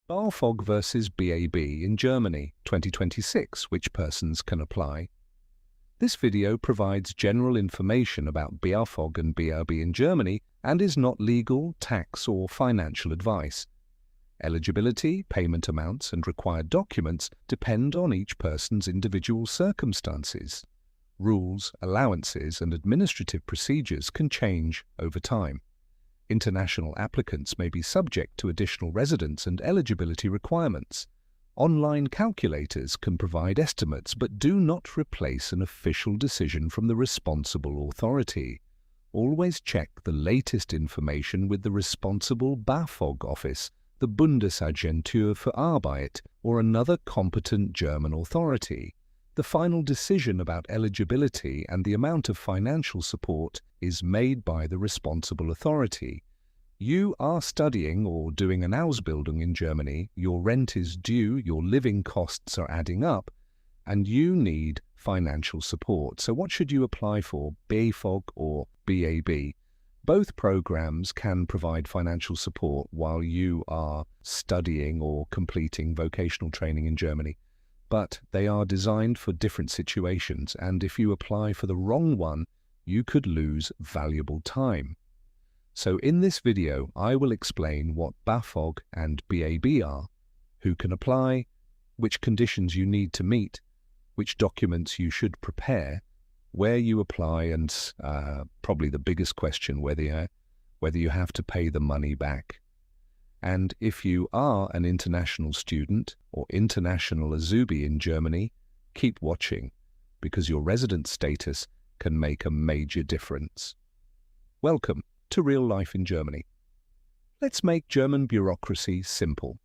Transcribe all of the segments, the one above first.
BAföG versus BAB in Germany 2026, which persons can apply. This video provides general information about BAföG and BAB in Germany and is not legal, tax or financial advice. Eligibility, payment amounts and required documents depend on each person's individual circumstances. Rules, allowances and administrative procedures can change over time. International applicants may be subject to additional residence and eligibility requirements. Online calculators can provide estimates but do not replace an official decision from the responsible authority. Always check the latest information with the responsible BAföG office, the Bundesagentur für Arbeit, or another competent German authority. The final decision about eligibility and the amount of financial support is made by the responsible authority. You are studying or doing an Ausbildung in Germany, your rent is due, your living costs are adding up, and you need financial support. So what should you apply for, BAföG or BAB? Both programs can provide financial support while you are studying or completing vocational training in Germany. But they are designed for different situations, and if you apply for the wrong one, you could lose valuable time. So in this video, I will explain what BAföG and BAB are, who can apply, which conditions you need to meet, which documents you should prepare, where you apply, and probably the biggest question, whether you have to pay the money back. And if you are an international student or international Azubi in Germany, keep watching, because your resident status can make a major difference. Welcome to Real Life in Germany. Let's make German bureaucracy simple.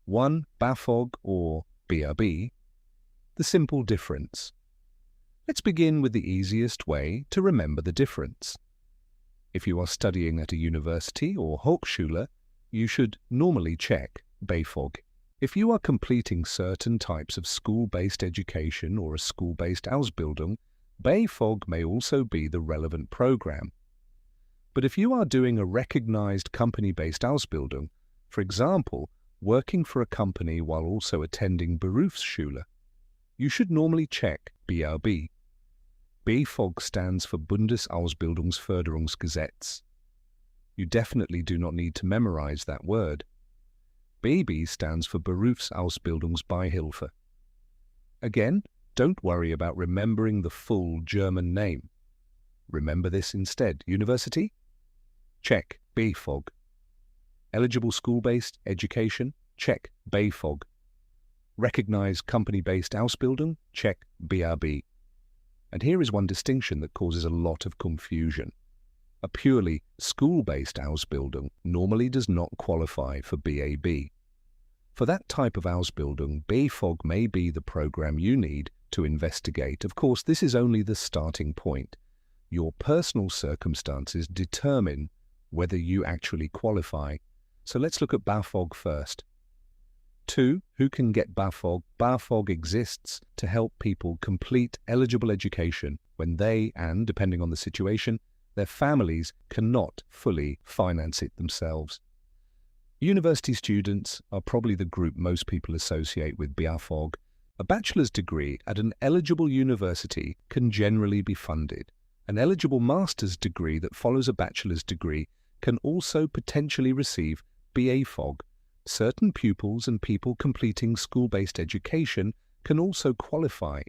1. BAföG or BAB. The simple difference. Let's begin with the easiest way to remember the difference. If you are studying at a university or Hochschule, you should normally check BAföG. If you are completing certain types of school-based education or a school-based Ausbildung, BAföG may also be the relevant program. But if you are doing a recognized company-based Ausbildung, for example, working for a company while also attending Berufsschule, you should normally check BAB. BAföG stands for Bundesausbildungsförderungsgesetz. You definitely do not need to memorize that word. BAB stands for Berufsausbildungsbeihilfe. Again, don't worry about remembering the full German name. Remember this instead. University? Check BAföG. Eligible school-based education? Check BAföG. Recognized company-based Ausbildung? Check BAB. And here is one distinction that causes a lot of confusion. A purely school-based Ausbildung normally does not qualify for BAB. For that type of Ausbildung, BAföG may be the program you need to investigate. Of course, this is only the starting point. Your personal circumstances determine whether you actually qualify. So let's look at BAföG first. 2. Who can get BAföG? BAföG exists to help people complete eligible education when they, and depending on the situation, their families cannot fully finance it themselves. University students are probably the group most people associate with BAföG. A bachelor's degree at an eligible university can generally be funded. An eligible master's degree that follows a bachelor's degree can also potentially receive BAföG. Certain pupils and people completing school-based education can also qualify.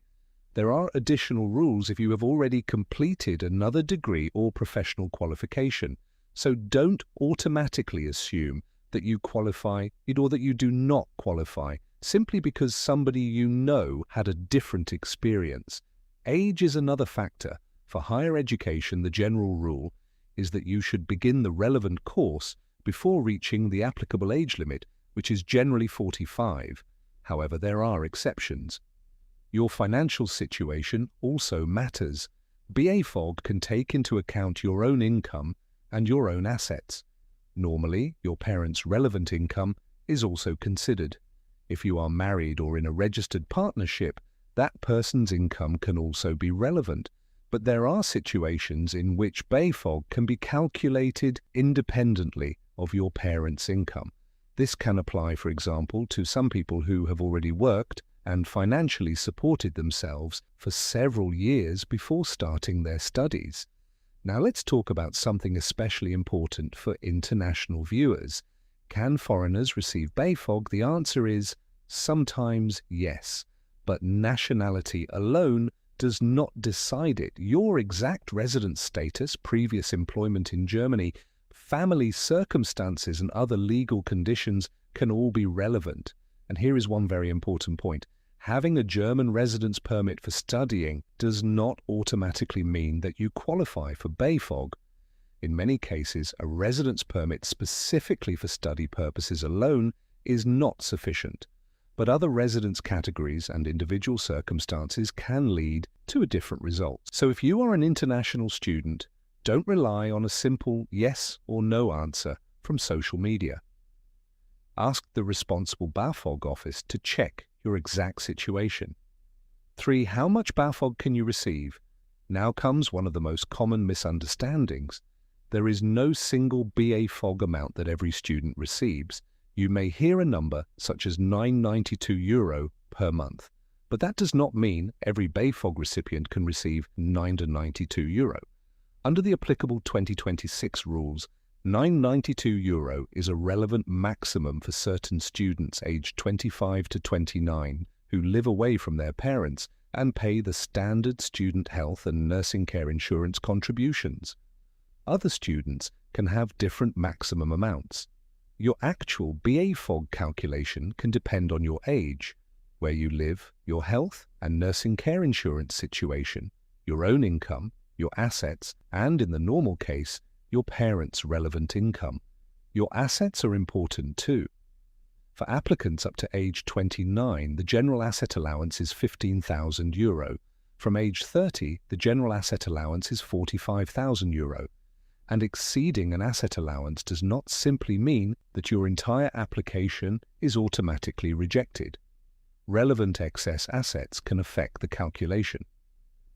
There are additional rules if you have already completed another degree or professional qualification, so don't automatically assume that you qualify or that you do not qualify simply because somebody you know had a different experience. Age is another factor. For higher education, the general rule is that you should begin the relevant course before reaching the applicable age limit, which is generally 45. However, there are exceptions. Your financial situation also matters. BAföG can take into account your own income and your own assets. Normally, your parents' relevant income is also considered. If you are married or in a registered partnership, that person's income can also be relevant. But there are situations in which BAföG can be calculated independently of your parents' income. This can apply, for example, to some people who have already worked and financially supported themselves for several years before starting their studies. Now let's talk about something especially important for international viewers. Can foreigners receive BAföG? The answer is sometimes yes, but nationality alone does not decide it. Your exact residence status, previous employment in Germany, family circumstances and other legal conditions can all be relevant. And here is one very important point. Having a German residence permit for studying does not automatically mean that you qualify for BAföG. In many cases, a residence permit specifically for study purposes alone is not sufficient, but other residence categories and individual circumstances can lead to a different result. So if you are an international student, don't rely on a simple yes or no answer from social media. Ask the responsible BAföG office to check your exact situation. 3. How much BAföG can you receive? Now comes one of the most common misunderstandings. There is no single BAföG amount that every student receives. You may hear a number such as €9.92 per month, but that does not mean every BAföG recipient can receive €9.92. Under the applicable 2026 rules, €9.92 is a relevant maximum for certain students aged 25 to 29 who live away from their parents and pay the standard student health and nursing care insurance contributions. Other students can have different maximum amounts. Your actual BAföG calculation can depend on your age, where you live, your health and nursing care insurance situation, your own income, your assets, and in the normal case, your parents' relevant income. Your assets are important too. For applicants up to age 29, the general asset allowance is €15,000. From age 30, the general asset allowance is €45,000. And exceeding an asset allowance does not simply mean that your entire application is automatically rejected. Relevant excess assets can affect the calculation.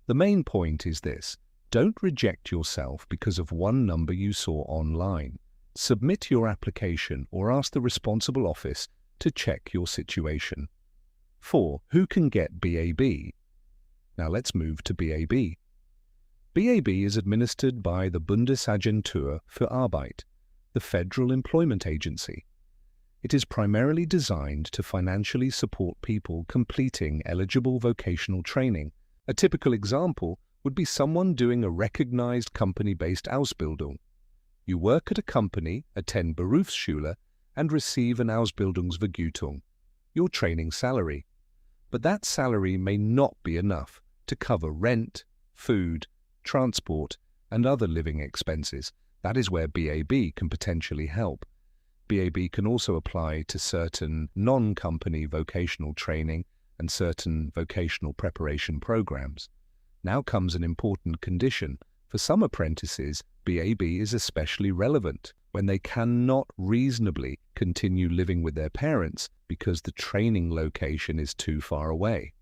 The main point is this: don't reject yourself because of one number you saw online. Submit your application or ask the responsible office to check your situation. 4. Who can get BAB? Now let's move to BAB. BAB is administered by the Bundesagentur für Arbeit, the Federal Employment Agency. It is primarily designed to financially support people completing eligible vocational training. A typical example would be someone doing a recognized company-based Ausbildung. You work at a company, attend Berufsschule, and receive an Ausbildungsbeihilfe, your training salary. But that salary may not be enough to cover rent, food, transport, and other living expenses. That is where BAB can potentially help. BAB can also apply to certain non-company vocational training and certain vocational preparation programs. Now comes an important condition. For some apprentices, BAB is especially relevant when they cannot reasonably continue living with their parents because the training location is too far away.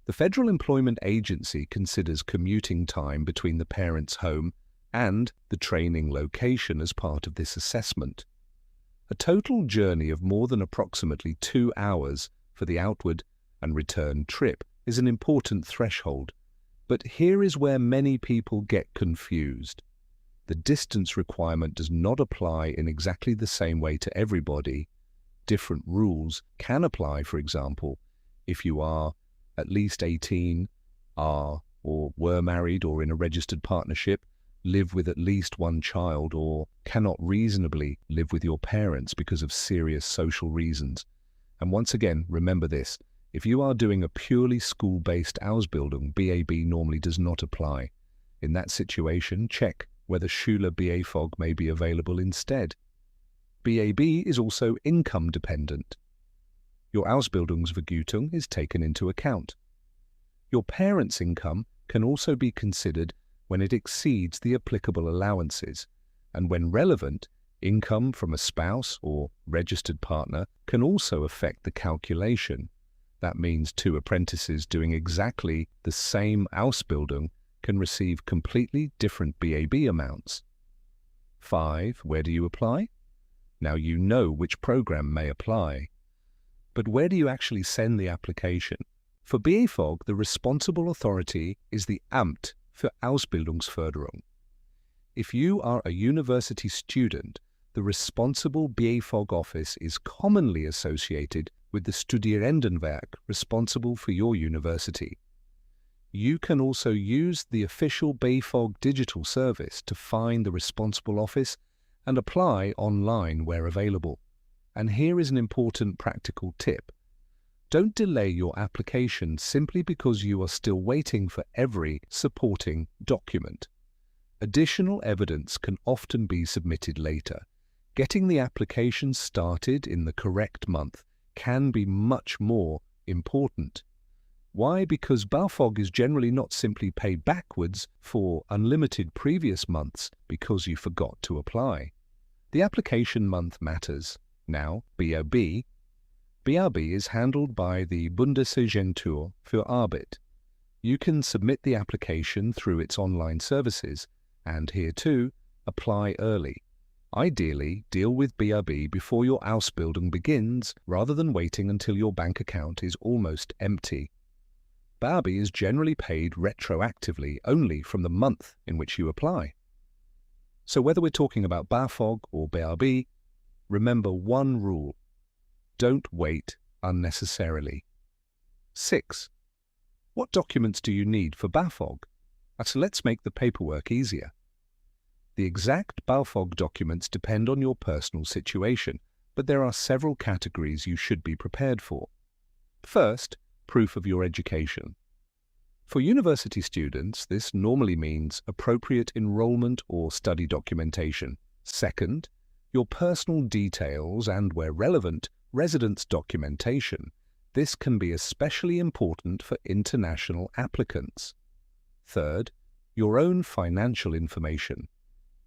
The Federal Employment Agency considers commuting time between the parent's home and the training location as part of this assessment. A total journey of more than approximately 2 hours for the outward and return trip is an important threshold. But here is where many people get confused. The distance requirement does not apply in exactly the same way to everybody. Different rules can apply, for example, if you are at least 18, are or were married or in a registered partnership, live with at least one child, or cannot reasonably live with your parents because of serious social reasons. And once again, remember this: if you are doing a purely school-based Ausbildung, BAB normally does not apply. In that situation, check whether Schule BAföG may be available instead. BAB is also income dependent. Your Ausbildungsvergütung is taken into account. Your parents' income can also be considered when it exceeds the applicable allowances, and when relevant, income from a spouse or registered partner can also affect the calculation. That means 2 apprentices doing exactly the same Ausbildung can receive completely different BAB amounts. 5. Where do you apply? Now you know which program may apply. But where do you actually send the application? For BAföG, the responsible authority is the Amt für Ausbildungsförderung. If you are a university student, the responsible BAföG office is commonly associated with the Studierendenwerk responsible for your university. You can also use the official BAföG Digital service to find the responsible office and apply online where available. And here is an important practical tip. Don't delay your application simply because you are still waiting for every supporting document. Additional evidence can often be submitted later. Getting the application started in the correct month can be much more important. Why? Because BAföG is generally not simply paid backwards for unlimited previous months because you forgot to apply. The application month matters. Now, BAB. BAB is handled by the Bundesagentur für Arbeit. You can submit the application through its online services, and here too, apply early. Ideally, deal with BAB before your Ausbildung begins rather than waiting until your bank account is almost empty. BAB is generally paid retroactively only from the month in which you apply. So whether we're talking about BAföG or BAB, remember one rule: don't wait unnecessarily. 6. What documents do you need for BAföG? So let's make the paperwork easier. The exact BAföG documents depend on your personal situation, but there are several categories you should be prepared for. First, proof of your education. For university students, this normally means appropriate enrollment or study documentation. Second, your personal details and, where relevant, residence documentation. This can be especially important for international applicants. Third, your own financial information.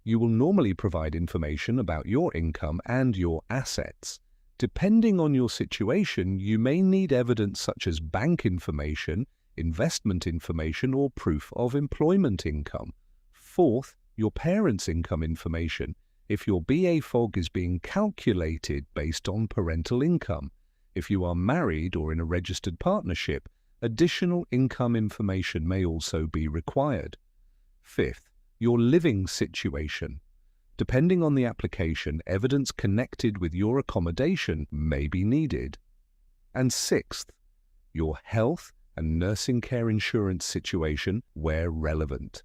You will normally provide information about your income and your assets. Depending on your situation, you may need evidence such as bank information, investment information, or proof of employment income. Fourth, your parents' income information, if your BAföG is being calculated based on parental income. If you are married or in a registered partnership, additional income information may also be required. Fifth, your living situation. Depending on the application, evidence connected with your accommodation may be needed. And sixth, your health and nursing care insurance situation where relevant.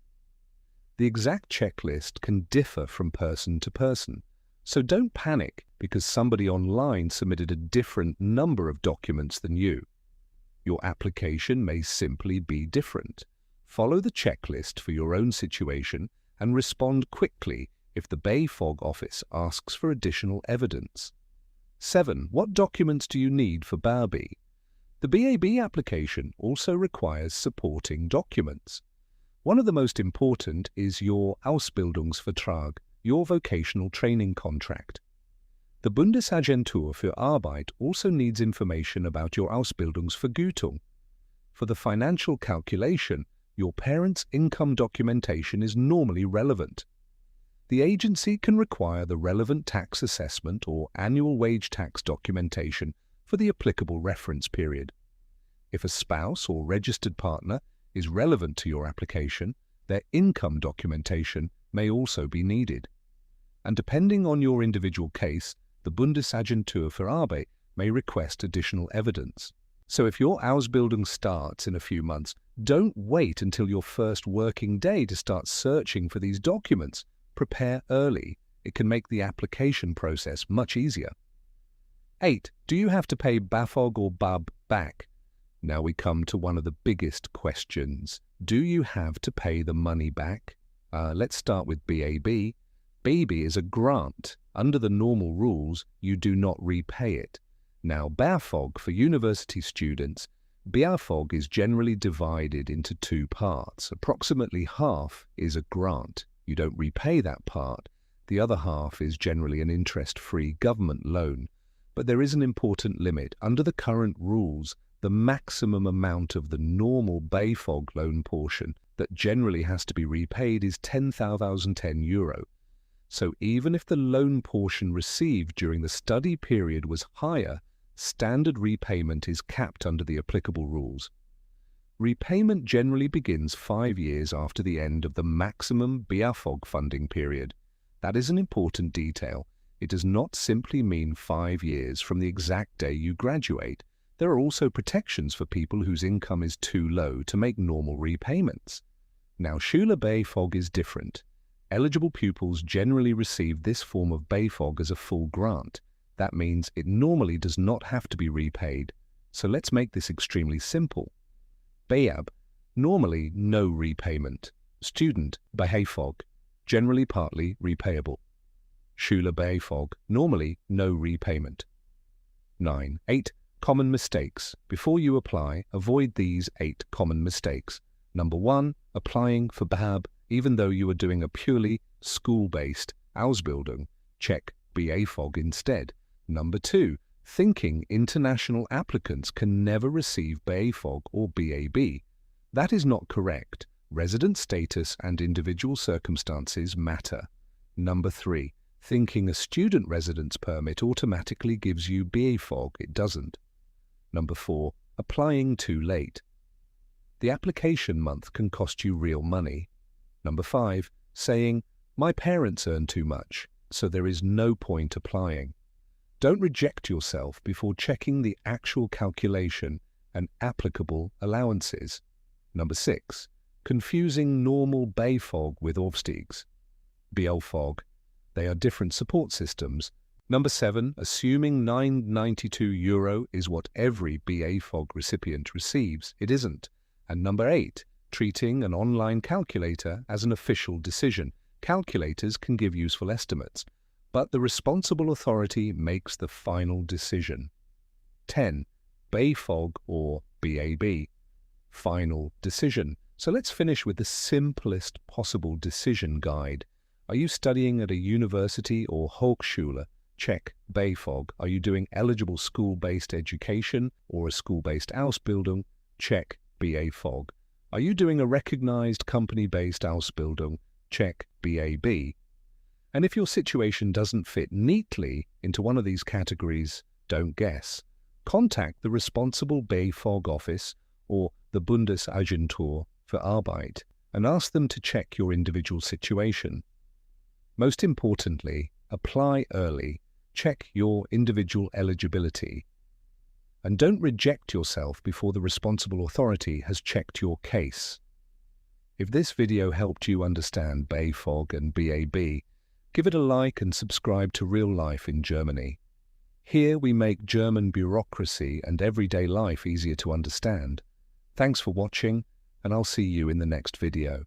The exact checklist can differ from person to person, so don't panic because somebody online submitted a different number of documents than you. Your application may simply be different. Follow the checklist for your own situation and respond quickly if the BAföG office asks for additional evidence. 7. What documents do you need for BAB? The BAB application also requires supporting documents. One of the most important is your Ausbildungsvertrag, your vocational training contract. The Bundesagentur für Arbeit also needs information about your Ausbildungsvergütung. For the financial calculation, your parents' income documentation is normally relevant. The agency can require the relevant tax assessment or annual wage tax documentation for the applicable reference period. If a spouse or registered partner is relevant to your application, their income documentation may also be needed. And depending on your individual case, the Bundesagentur für Arbeit may request additional evidence. So if your Ausbildung starts in a few months, don't wait until your first working day to start searching for these documents. Prepare early. It can make the application process much easier. 8. Do you have to pay BAföG or BAB back? Now we come to one of the biggest questions. Do you have to pay the money back? Let's start with BAB. BAB is a grant. Under the normal rules, you do not repay it. Now, BAföG for university students, BAföG is generally divided into two parts. Approximately half is a grant. You don't repay that part. The other half is generally an interest-free government loan. But there is an important limit. Under the current rules, the maximum amount of the normal BAföG loan portion that generally has to be repaid is €10,010. So even if the loan portion received during the study period was higher, standard repayment is capped under the applicable rules. Repayment generally begins 5 years after the end of the maximum BAföG funding period. That is an important detail. It does not simply mean 5 years from the exact day you graduate. There are also protections for people whose income is too low to make normal repayments. Now, Schüler BAföG is different. Eligible pupils generally receive this form of BAföG as a full grant. That means it normally does not have to be repaid. So let's make this extremely simple. BAb, normally no repayment. Student BAföG, generally partly repayable. Schüler BAföG, normally no repayment. 8 common mistakes. Before you apply, avoid these 8 common mistakes. Number 1, applying for BAb even though you are doing a purely school-based Ausbildung. Check BAföG instead. Number 2, thinking international applicants can never receive BAföG or BAB. That is not correct. Resident status and individual circumstances matter. Number 3, thinking a student residence permit automatically gives you BAföG. It doesn't. Number 4, applying too late. The application month can cost you real money. Number 5, saying, my parents earn too much, so there is no point applying. Don't reject yourself before checking the actual calculation and applicable allowances. Number 6, confusing normal BAföG with Aufstiegs. BAföG. They are different support systems. Number 7, assuming €992 is what every BAföG recipient receives. It isn't. And number 8, treating an online calculator as an official decision. Calculators can give useful estimates, but the responsible authority makes the final decision. 10. BAföG or BAB. Final decision. So let's finish with the simplest possible decision guide. Are you studying at a university or Hochschule? Check BAföG. Are you doing eligible school-based education or a school-based Ausbildung? Check BAföG. Are you doing a recognized company-based Ausbildung? Check BAB. And if your situation doesn't fit neatly into one of these categories, don't guess. Contact the responsible BAföG office or the Bundesagentur for Arbeit and ask them to check your individual situation. Most importantly, apply early. Check your individual eligibility. And don't reject yourself before the responsible authority has checked your case. If this video helped you understand BAföG and BAB, give it a like and subscribe to Real Life in Germany. Here we make German bureaucracy and everyday life easier to understand. Thanks for watching, and I'll see you in the next video.